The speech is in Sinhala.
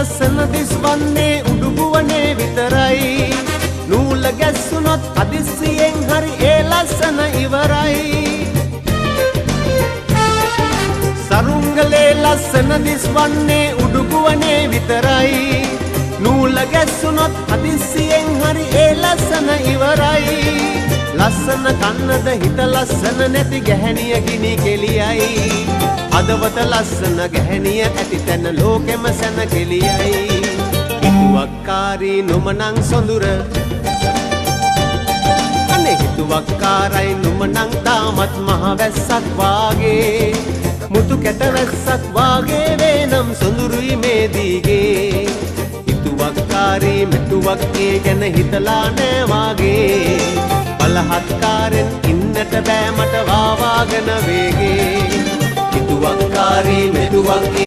ලස්සන දිස්වන්නේ උඩුගුවනේ විතරයි නූල ගැස්සුනොත් හදිස්සියෙන් හරි ඒ ලස්සන ඉවරයි සරුංගලේ ලස්සන දිස්වන්නේ උඩුගුවනේ විතරයි නූල ගැස්සුනොත් හදිස්සියෙන් හරි ඒ ලස්සන ඉවරයි ලස්සන කන්නද හිත ලස්සන නැති ගැහැණිය ගිනි කෙලියයි හදවත ලස්සන ගැහැණිය ඇති තැන ලෝකෙම සැන කෙලියයි හිතුවක්කාරී නුමනං සොඳුර අනේ හිතුවක්කාරයි නුමනං තාමත් මහ වැස්සක් වාගේ මුතු කැට වැස්සක් වාගේ වේනම් සොඳුරුයි මේ දීගේ හිතුවක්කාරී මෙතුවක් ඒ ගැන හිතලා නෑ වාගේ බලහත්කාරෙන් ඉන්නට බෑ මට වාවාගෙන වේගේ හිතුවක්කාරී මෙතුවක්